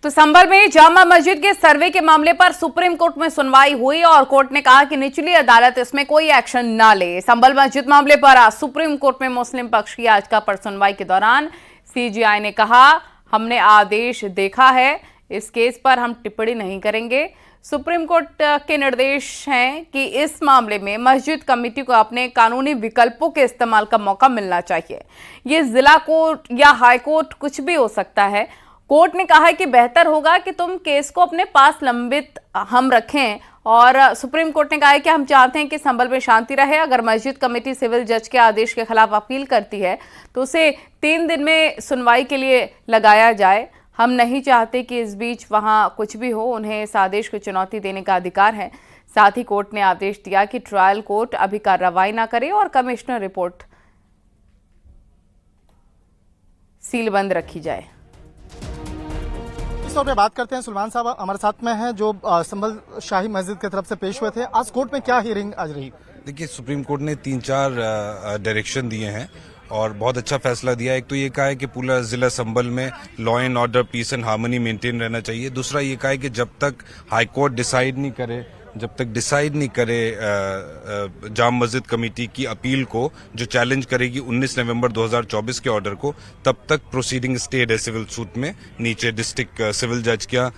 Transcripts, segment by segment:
तो संभल में जामा मस्जिद के सर्वे के मामले पर सुप्रीम कोर्ट में सुनवाई हुई और कोर्ट ने कहा कि निचली अदालत इसमें कोई एक्शन ना ले। संभल मस्जिद मामले पर आज सुप्रीम कोर्ट में मुस्लिम पक्ष की याचिका पर सुनवाई के दौरान सीजेआई ने कहा, हमने आदेश देखा है, इस केस पर हम टिप्पणी नहीं करेंगे। सुप्रीम कोर्ट के निर्देश हैं कि इस मामले में मस्जिद कमेटी को अपने कानूनी विकल्पों के इस्तेमाल का मौका मिलना चाहिए। ये जिला कोर्ट या हाई कोर्ट कुछ भी हो सकता है। कोर्ट ने कहा है कि बेहतर होगा कि तुम केस को अपने पास लंबित हम रखें और सुप्रीम कोर्ट ने कहा है कि हम चाहते हैं कि संभल में शांति रहे। अगर मस्जिद कमेटी सिविल जज के आदेश के खिलाफ अपील करती है तो उसे 3 दिन में सुनवाई के लिए लगाया जाए। हम नहीं चाहते कि इस बीच वहां कुछ भी हो। उन्हें इस आदेश को चुनौती देने का अधिकार है। साथ ही कोर्ट ने आदेश दिया कि ट्रायल कोर्ट अभी कार्रवाई ना करे और कमिश्नर रिपोर्ट सीलबंद रखी जाए। इस पे बात करते हैं। सुलेमान साहब हमारे साथ में हैं जो संभल शाही मस्जिद की तरफ से पेश हुए थे। आज कोर्ट में क्या हियरिंग आज रही? देखिए, सुप्रीम कोर्ट ने 3-4 डायरेक्शन दिए हैं और बहुत अच्छा फैसला दिया है। एक तो ये कहा है कि पूरा जिला संभल में law and order, peace and harmony maintain रहना चाहिए। दूसरा ये कहा है कि जब तक हाई कोर्ट डिसाइड नहीं करे जाम मस्जिद कमेटी की अपील को, जो चैलेंज करेगी 19 नवंबर 2024 के ऑर्डर को, तब तक प्रोसीडिंग स्टे है सिविल सूट में नीचे डिस्ट्रिक्ट सिविल जज का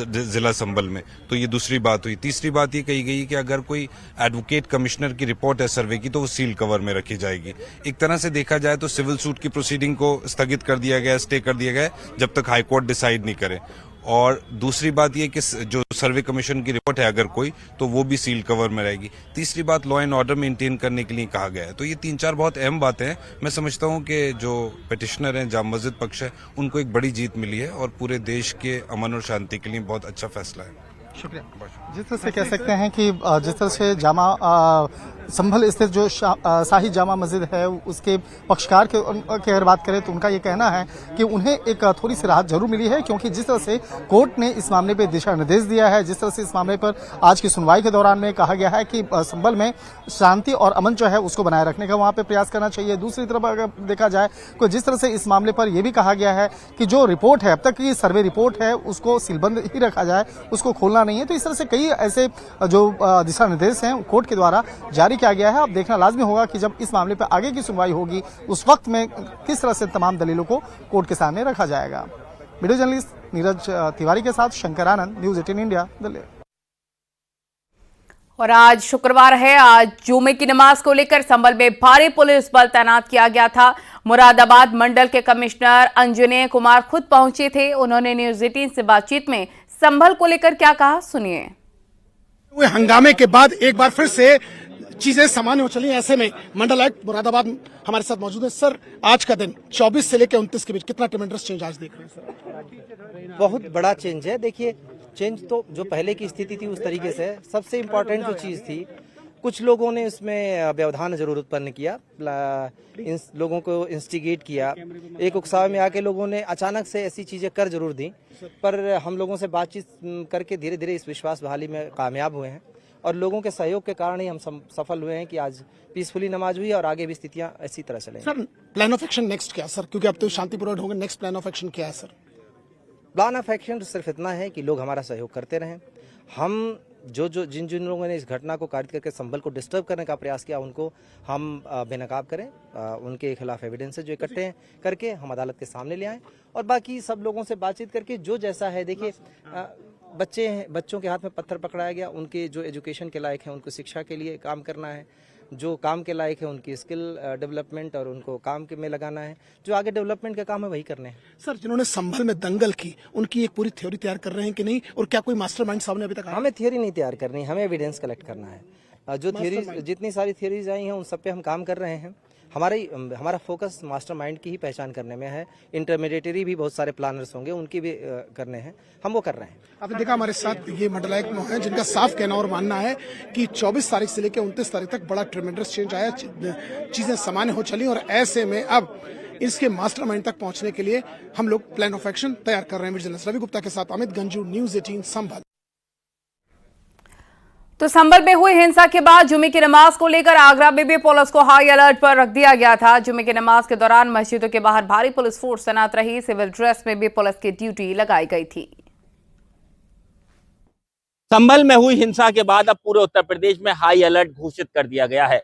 जिला संभल में। तो ये दूसरी बात हुई। तीसरी बात ये कही गई कि अगर कोई एडवोकेट कमिश्नर की रिपोर्ट है सर्वे की तो वो सील कवर में रखी जाएगी। एक तरह से देखा जाए तो सिविल सूट की प्रोसीडिंग को स्थगित कर दिया गया, स्टे कर दिया गया जब तक हाई कोर्ट डिसाइड नहीं करे। और दूसरी बात यह कि जो सर्वे कमीशन की रिपोर्ट है अगर कोई, तो वो भी सील कवर में रहेगी। तीसरी बात लॉ एंड ऑर्डर मेंटेन करने के लिए कहा गया है। तो ये 3-4 बहुत अहम बातें हैं। मैं समझता हूं कि जो पिटिशनर हैं, जाम मस्जिद पक्ष है, उनको एक बड़ी जीत मिली है और पूरे देश के अमन और शांति के लिए बहुत अच्छा फैसला है। शुक्रिया। जिस तरह से कह सकते हैं कि जिस तरह से जामा संभल स्थित जो शाही जामा मस्जिद है उसके पक्षकार की अगर बात करें तो उनका ये कहना है कि उन्हें एक थोड़ी सी राहत जरूर मिली है, क्योंकि जिस तरह से कोर्ट ने इस मामले पे दिशा निर्देश दिया है, जिस तरह से इस मामले पर आज की सुनवाई के दौरान में कहा गया है कि संभल में शांति और अमन जो है उसको बनाए रखने का वहां पे प्रयास करना चाहिए। दूसरी तरफ अगर देखा जाए तो जिस तरह से इस मामले पर यह भी कहा गया है कि जो रिपोर्ट है, अब तक की सर्वे रिपोर्ट है, उसको सीलबंद ही रखा जाए, उसको खोलना नहीं है। तो इस तरह से कई ऐसे जो दिशा निर्देश हैं कोर्ट के द्वारा जारी किया गया है। अब देखना लाजमी होगा कि जब इस मामले पर आगे की सुनवाई होगी उस वक्त में किस तरह से तमाम दलीलों को कोर्ट के सामने रखा जाएगा। वीडियो जर्नलिस्ट नीरज तिवारी के साथ शंकर आनंद, न्यूज 18 इंडिया, दिल्ली। और आज शुक्रवार है। आज जुमे की नमाज को लेकर संभल में भारी पुलिस बल तैनात किया गया था। मुरादाबाद मंडल के कमिश्नर अंजनेय कुमार खुद पहुंचे थे। उन्होंने न्यूज 18 से बातचीत में संभल को लेकर क्या कहा, सुनिए। हंगामे के बाद एक बार फिर से चीजें सामान्य हो चली। ऐसे में मंडल आयुक्त मुरादाबाद हमारे साथ मौजूद है। सर, आज का दिन 24 से लेकर 29 के बीच कितना ट्रेमेंडस चेंज आज देख रहे हैं सर? बहुत बड़ा चेंज है। देखिए, चेंज तो जो पहले की स्थिति थी उस तरीके से। सबसे इम्पोर्टेंट जो चीज थी, कुछ लोगों ने उसमें व्यवधान जरूर उत्पन्न किया, इन लोगों को इंस्टिगेट किया। एक उकसावे में आके लोगों ने अचानक से ऐसी चीजें कर जरूर दी, पर हम लोगों से बातचीत करके धीरे धीरे इस विश्वास बहाली में कामयाब हुए हैं और लोगों के सहयोग के कारण ही हम सफल हुए हैं कि आज पीसफुली नमाज हुई और आगे भी स्थितियां इसी तरह चलेंगी। Sir, plan of action next क्या सर, क्योंकि अब तो शांतिपूर्ण होंगे, नेक्स्ट प्लान ऑफ एक्शन क्या है सर? प्लान ऑफ एक्शन सिर्फ इतना है कि लोग हमारा सहयोग करते रहें। हम जिन लोगों ने इस घटना को कारित करके संभल को डिस्टर्ब करने का प्रयास किया उनको हम बेनकाब करें। उनके खिलाफ एविडेंसेस जो इकट्ठे करके हम अदालत के सामने ले आएं और बाकी सब लोगों से बातचीत करके जो जैसा है। देखिए, बच्चों के हाथ में पत्थर पकड़ाया गया, उनके जो एजुकेशन के लायक हैं उनको शिक्षा के लिए काम करना है, जो काम के लायक है उनकी स्किल डेवलपमेंट और उनको काम में लगाना है, जो आगे डेवलपमेंट का काम है वही करने हैं। सर, जिन्होंने संभल में दंगल की उनकी एक पूरी थ्योरी तैयार कर रहे हैं कि नहीं, और क्या कोई मास्टरमाइंड सामने अभी तक? हमें थ्योरी नहीं तैयार करनी, हमें एविडेंस कलेक्ट करना है। जो थ्योरीज, जितनी सारी थ्योरीज आई हैं उन सब पे हम काम कर रहे हैं। हमारा फोकस मास्टरमाइंड की ही पहचान करने में है। इंटरमीडिएटरी भी बहुत सारे प्लानर्स होंगे, उनकी भी करने हैं, हम वो कर रहे हैं। आपने देखा हमारे साथ ये मंडलायुक्त हैं जिनका साफ कहना और मानना है कि 24 तारीख से लेकर 29 तारीख तक बड़ा ट्रेमेंडस चेंज आया, चीजें सामान्य हो चली और ऐसे में अब इसके मास्टरमाइंड तक पहुंचने के लिए हम लोग प्लान ऑफ एक्शन तैयार कर रहे हैं। रवि गुप्ता के साथ अमित गंजू, न्यूज 18 संभल। तो संभल में हुई हिंसा के बाद जुमे की नमाज को लेकर आगरा में भी पुलिस को हाई अलर्ट पर रख दिया गया था। जुमे की नमाज के दौरान मस्जिदों के बाहर भारी पुलिस फोर्स तैनात रही। सिविल ड्रेस में भी पुलिस की ड्यूटी लगाई गई थी। संभल में हुई हिंसा के बाद अब पूरे उत्तर प्रदेश में हाई अलर्ट घोषित कर दिया गया है।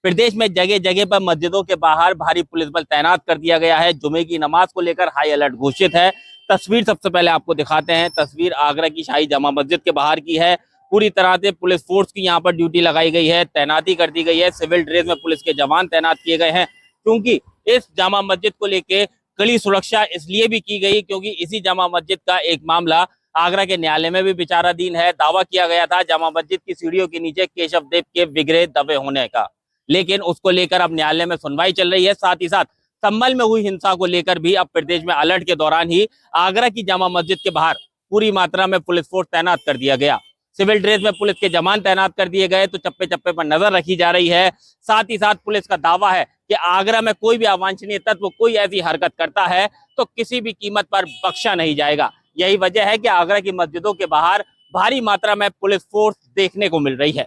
प्रदेश में जगह जगह पर मस्जिदों के बाहर भारी पुलिस बल तैनात कर दिया गया है। जुमे की नमाज को लेकर हाई अलर्ट घोषित है। तस्वीर सबसे पहले आपको दिखाते हैं। तस्वीर आगरा की शाही जामा मस्जिद के बाहर की है। पूरी तरह से पुलिस फोर्स की यहाँ पर ड्यूटी लगाई गई है, तैनाती कर दी गई है। सिविल ड्रेस में पुलिस के जवान तैनात किए गए हैं, क्योंकि इस जामा मस्जिद को लेकर कड़ी सुरक्षा इसलिए भी की गई क्योंकि इसी जामा मस्जिद का एक मामला आगरा के न्यायालय में भी विचाराधीन है। दावा किया गया था जामा मस्जिद की सीढ़ियों के नीचे केशव देव के विग्रह दबे होने का, लेकिन उसको लेकर अब न्यायालय में सुनवाई चल रही है। साथ ही साथ संभल में हुई हिंसा को लेकर भी अब प्रदेश में अलर्ट के दौरान ही आगरा की जामा मस्जिद के बाहर पूरी मात्रा में पुलिस फोर्स तैनात कर दिया गया। सिविल ड्रेस में पुलिस के जवान तैनात कर दिए गए, तो चप्पे चप्पे पर नजर रखी जा रही है। साथ ही साथ पुलिस का दावा है कि आगरा में कोई भी अवांछनीय तत्व कोई ऐसी हरकत करता है तो किसी भी कीमत पर बख्शा नहीं जाएगा। यही वजह है कि आगरा की मस्जिदों के बाहर भारी मात्रा में पुलिस फोर्स देखने को मिल रही है।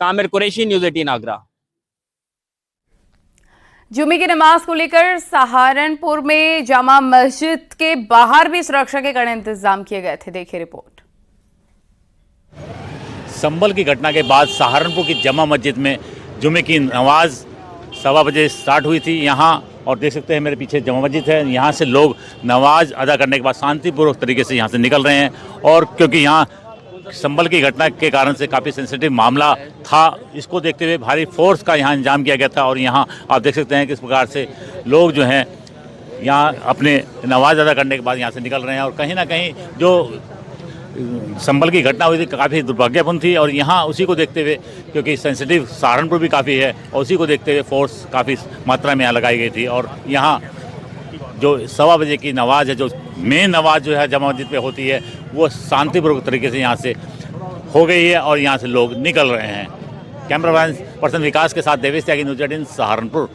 कामिर कुरैशी, न्यूज़ 18 आगरा। जुमे की नमाज को लेकर सहारनपुर में जामा मस्जिद के बाहर भी सुरक्षा के कड़े इंतजाम किए गए थे। देखिए रिपोर्ट। संभल की घटना के बाद सहारनपुर की जामा मस्जिद में जुमे की नमाज 1:15 बजे स्टार्ट हुई थी यहाँ, और देख सकते हैं मेरे पीछे जामा मस्जिद है। यहाँ से लोग नमाज अदा करने के बाद शांतिपूर्वक तरीके से यहाँ से निकल रहे हैं, और क्योंकि यहाँ संभल की घटना के कारण से काफ़ी सेंसिटिव मामला था, इसको देखते हुए भारी फोर्स का यहाँ इंतजाम किया गया था। और यहाँ आप देख सकते हैं किस प्रकार से लोग जो हैं यहाँ अपने नमाज अदा करने के बाद यहाँ से निकल रहे हैं। और कहीं ना कहीं जो संभल की घटना हुई थी काफ़ी दुर्भाग्यपूर्ण थी, और यहाँ उसी को देखते हुए, क्योंकि सेंसिटिव सहारनपुर भी काफ़ी है, और उसी को देखते हुए फोर्स काफ़ी मात्रा में यहाँ लगाई गई थी। और यहाँ जो 1:15 बजे की नमाज है, जो मेन नमाज जो है जामा मस्जिद पे होती है, वो शांतिपूर्वक तरीके से यहाँ से हो गई है और यहाँ से लोग निकल रहे हैं। कैमरा पर्सन विकास के साथ देवेश त्यागी, न्यूज़ 18 सहारनपुर।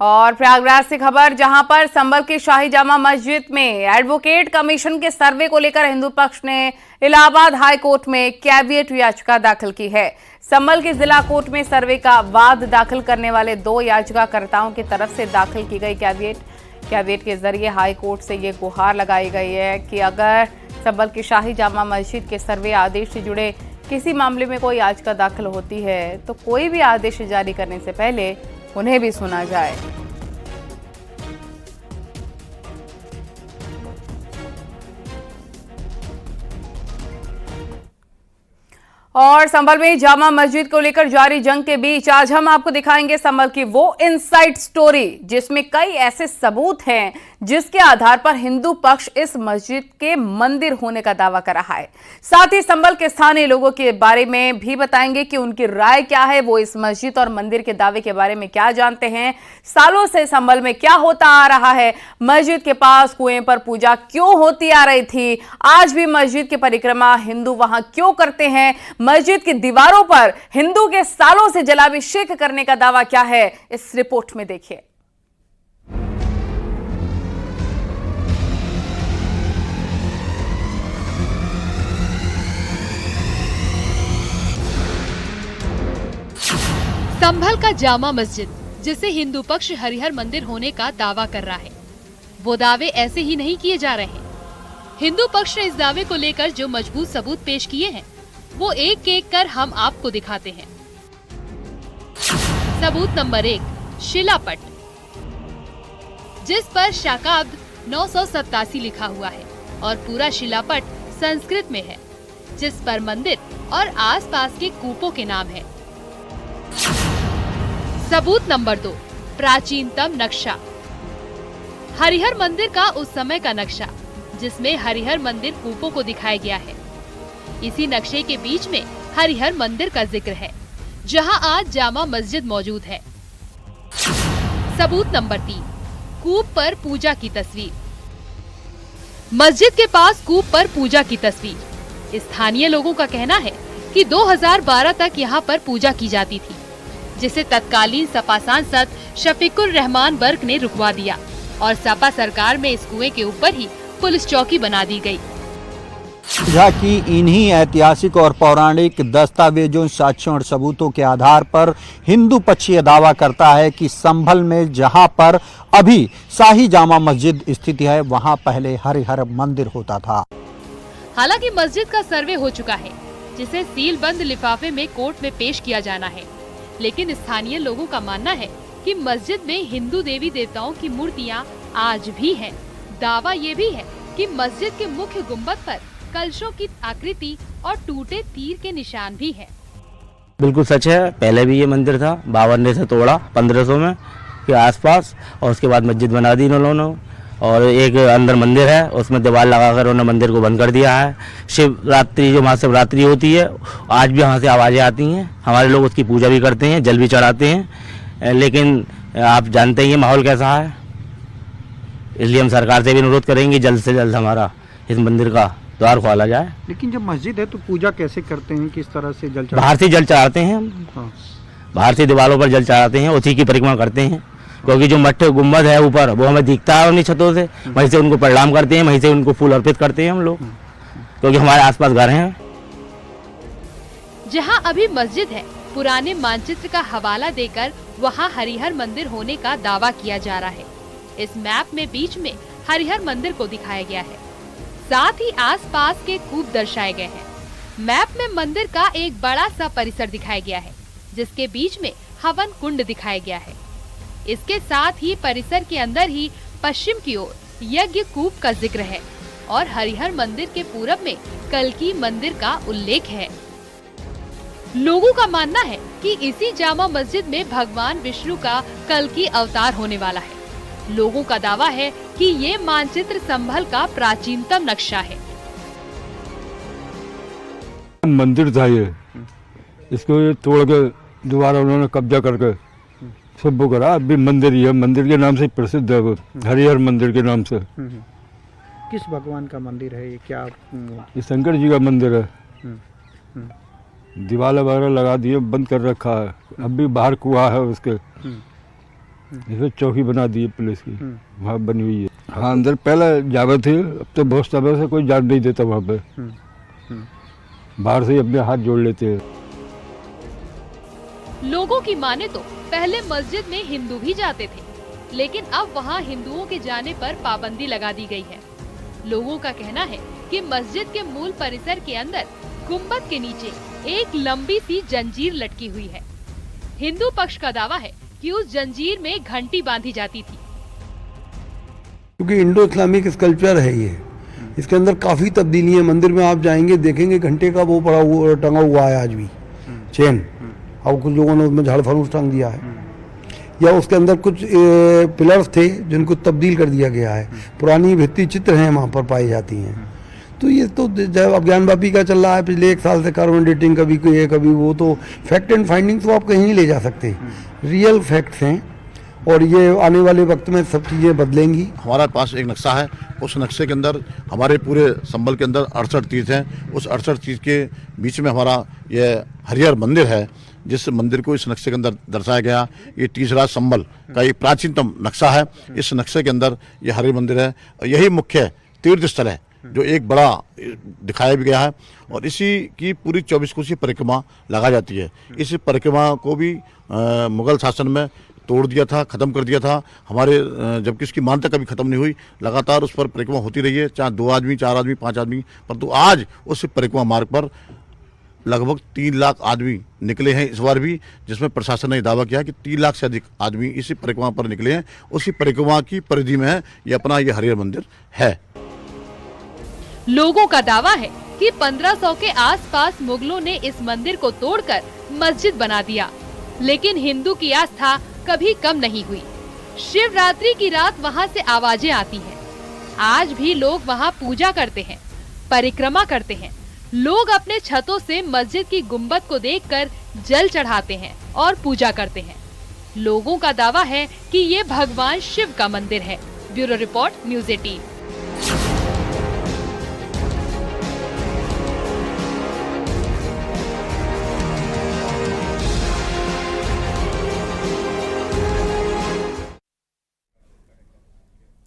और प्रयागराज से खबर, जहां पर संभल की शाही जामा मस्जिद में एडवोकेट कमीशन के सर्वे को लेकर हिंदू पक्ष ने इलाहाबाद हाई कोर्ट में कैविएट याचिका दाखिल की है। संभल की जिला कोर्ट में सर्वे का वाद दाखिल करने वाले 2 याचिकाकर्ताओं की तरफ से दाखिल की गई कैविएट के जरिए हाई कोर्ट से ये गुहार लगाई गई है कि अगर संभल की शाही जामा मस्जिद के सर्वे आदेश से जुड़े किसी मामले में कोई याचिका दाखिल होती है तो कोई भी आदेश जारी करने से पहले उन्हें भी सुना जाए। और संभल में जामा मस्जिद को लेकर जारी जंग के बीच आज हम आपको दिखाएंगे संभल की वो इनसाइड स्टोरी जिसमें कई ऐसे सबूत हैं जिसके आधार पर हिंदू पक्ष इस मस्जिद के मंदिर होने का दावा कर रहा है। साथ ही संभल के स्थानीय लोगों के बारे में भी बताएंगे कि उनकी राय क्या है, वो इस मस्जिद और मंदिर के दावे के बारे में क्या जानते हैं, सालों से संभल में क्या होता आ रहा है, मस्जिद के पास कुएं पर पूजा क्यों होती आ रही थी, आज भी मस्जिद की परिक्रमा हिंदू वहां क्यों करते हैं, मस्जिद की दीवारों पर हिंदू के सालों से जलाभिषेक करने का दावा क्या है, इस रिपोर्ट में देखिए। संभल का जामा मस्जिद, जिसे हिंदू पक्ष हरिहर मंदिर होने का दावा कर रहा है, वो दावे ऐसे ही नहीं किए जा रहे हैं। हिंदू पक्ष ने इस दावे को लेकर जो मजबूत सबूत पेश किए हैं वो एक एक कर हम आपको दिखाते हैं। सबूत नंबर 1, शिलापट, जिस पर शाकाब्द 987 लिखा हुआ है और पूरा शिलापट संस्कृत में है, जिस पर मंदिर और आसपास के कूपों के नाम है। सबूत नंबर 2, प्राचीनतम नक्शा, हरिहर मंदिर का उस समय का नक्शा जिसमें हरिहर मंदिर कूपों को दिखाया गया है। इसी नक्शे के बीच में हरिहर मंदिर का जिक्र है, जहां आज जामा मस्जिद मौजूद है। सबूत नंबर 3, कूप पर पूजा की तस्वीर, मस्जिद के पास कूप पर पूजा की तस्वीर। स्थानीय लोगों का कहना है कि 2012 तक यहां पर पूजा की जाती थी, जिसे तत्कालीन सपा सांसद शफीकुर रहमान बर्क ने रुकवा दिया और सपा सरकार में इस कुएं के ऊपर ही पुलिस चौकी बना दी गई। कि इन्हीं ऐतिहासिक और पौराणिक दस्तावेजों, साक्ष्यों और सबूतों के आधार पर हिंदू पक्ष ये दावा करता है कि संभल में जहां पर अभी शाही जामा मस्जिद स्थित है वहां पहले हरिहर मंदिर होता था। हालांकि मस्जिद का सर्वे हो चुका है, जिसे सील बंद लिफाफे में कोर्ट में पेश किया जाना है। लेकिन स्थानीय लोगों का मानना है कि मस्जिद में हिंदू देवी देवताओं की मूर्तियां आज भी हैं। दावा ये भी है कि मस्जिद के मुख्य गुंबद पर कलशों की आकृति और टूटे तीर के निशान भी हैं। बिल्कुल सच है, पहले भी ये मंदिर था, बाबर ने इसे तोड़ा 1500 में के आसपास, और उसके बाद मस्जिद बना दी उन्होंने। और एक अंदर मंदिर है, उसमें दीवार लगाकर उन्होंने मंदिर को बंद कर दिया है। शिवरात्रि जो महाशिवरात्रि होती है, आज भी वहाँ से आवाज़ें आती हैं, हमारे लोग उसकी पूजा भी करते हैं, जल भी चढ़ाते हैं। लेकिन आप जानते ही हैं माहौल कैसा है, इसलिए हम सरकार से भी अनुरोध करेंगे जल्द से जल्द हमारा इस मंदिर का द्वार खोला जाए। लेकिन जब मस्जिद है तो पूजा कैसे करते हैं, किस तरह से जल बाहर से जल चढ़ाते हैं हम। हाँ। बाहर से दीवारों पर जल चढ़ाते हैं, उसी की परिक्रमा करते हैं, क्योंकि जो मठ गुम्बद है ऊपर वो हमें दिखता है उन्हीं छतों से, वहीं से उनको प्रणाम करते हैं, वहीं से उनको फूल अर्पित करते हैं हम लोग, क्योंकि हमारे आसपास घर हैं। जहां अभी मस्जिद है, पुराने मानचित्र का हवाला देकर वहां हरिहर मंदिर होने का दावा किया जा रहा है। इस मैप में बीच में हरिहर मंदिर को दिखाया गया है, साथ ही आसपास के कूप दर्शाए गए हैं। मैप में मंदिर का एक बड़ा सा परिसर दिखाया गया है, जिसके बीच में हवन कुंड दिखाया गया है। इसके साथ ही परिसर के अंदर ही पश्चिम की ओर यज्ञ कूप का जिक्र है और हरिहर मंदिर के पूरब में कल्की मंदिर का उल्लेख है। लोगों का मानना है कि इसी जामा मस्जिद में भगवान विष्णु का कल्की अवतार होने वाला है। लोगों का दावा है कि ये मानचित्र संभल का प्राचीनतम नक्शा है। मंदिर था ये, इसको ये तोड़ के दोबारा उन्होंने कब्जा करके सब वो करा। अभी मंदिर ही है, मंदिर के नाम से प्रसिद्ध है वो, हरिहर मंदिर के नाम से। किस भगवान का मंदिर है ये, क्या? ये शंकर जी का मंदिर है। दीवार वगैरह लगा दिए, बंद कर रखा है। अब भी बाहर कुआं है उसके, इसमें चौकी बना दी है पुलिस की, वहाँ बनी हुई है। हाँ, अंदर पहले जावे थे, अब तो बहुत समय से कोई जान नहीं देता वहाँ पे। बाहर से ही अपने हाथ जोड़ लेते हैं। लोगों की माने तो पहले मस्जिद में हिंदू भी जाते थे, लेकिन अब वहां हिंदुओं के जाने पर पाबंदी लगा दी गई है। लोगों का कहना है कि मस्जिद के मूल परिसर के अंदर गुंबद के नीचे एक लंबी सी जंजीर लटकी हुई है। हिंदू पक्ष का दावा है कि उस जंजीर में घंटी बांधी जाती थी। क्योंकि इंडो इस्लामिक स्कल्पचर है ये, इसके अंदर काफी तब्दीली है। मंदिर में आप जाएंगे देखेंगे घंटे का वो पड़ा हुआ टंगा हुआ है आज भी, चेन। और कुछ लोगों ने उसमें झाड़ फरूस टांग दिया है, या उसके अंदर कुछ पिलर्स थे जिनको तब्दील कर दिया गया है। पुरानी भित्ति चित्र हैं वहाँ पर पाई जाती हैं। तो ये तो जब अज्ञानवापी का चल रहा है पिछले 1 साल से, कार्बन डेटिंग कभी ये कभी वो, तो फैक्ट एंड फाइंडिंग्स वो आप कहीं नहीं ले जा सकते, रियल फैक्ट्स हैं। और ये आने वाले वक्त में सब चीज़ें बदलेंगी। हमारे पास एक नक्शा है, उस नक्शे के अंदर हमारे पूरे संभल के अंदर 68 तीर्थ हैं। उस 68 तीर्थ के बीच में हमारा ये हरिहर मंदिर है, जिस मंदिर को इस नक्शे के अंदर दर्शाया गया। ये तीसराज संभल का एक प्राचीनतम नक्शा है। इस नक्शे के अंदर ये हरिहर मंदिर है, यही मुख्य तीर्थ स्थल है जो एक बड़ा दिखाया भी गया है। और इसी की पूरी 24 कोसी परिक्रमा लगा जाती है। इस परिक्रमा को भी मुगल शासन में तोड़ दिया था, खत्म कर दिया था हमारे, जबकि उसकी मान्यता कभी खत्म नहीं हुई। लगातार उस पर परिक्रमा होती रही है, चाहे 2 आदमी, 4 आदमी, 5 आदमी, परंतु आज उस परिक्रमा मार्ग पर लगभग 3 लाख आदमी निकले हैं इस बार भी, जिसमें प्रशासन ने दावा किया कि 3 लाख से अधिक आदमी इसी परिक्रमा पर निकले हैं। उसी परिक्रमा की परिधि में है ये अपना ये हरिहर मंदिर है। लोगों का दावा है कि 1500 के आसपास मुगलों ने इस मंदिर को तोड़कर मस्जिद बना दिया, लेकिन हिंदू की आस्था कभी कम नहीं हुई। शिवरात्रि की रात वहां से आवाजें आती हैं। आज भी लोग वहां पूजा करते हैं, परिक्रमा करते हैं। लोग अपने छतों से मस्जिद की गुंबद को देखकर जल चढ़ाते हैं और पूजा करते हैं। लोगों का दावा है कि ये भगवान शिव का मंदिर है। Bureau report, news 18।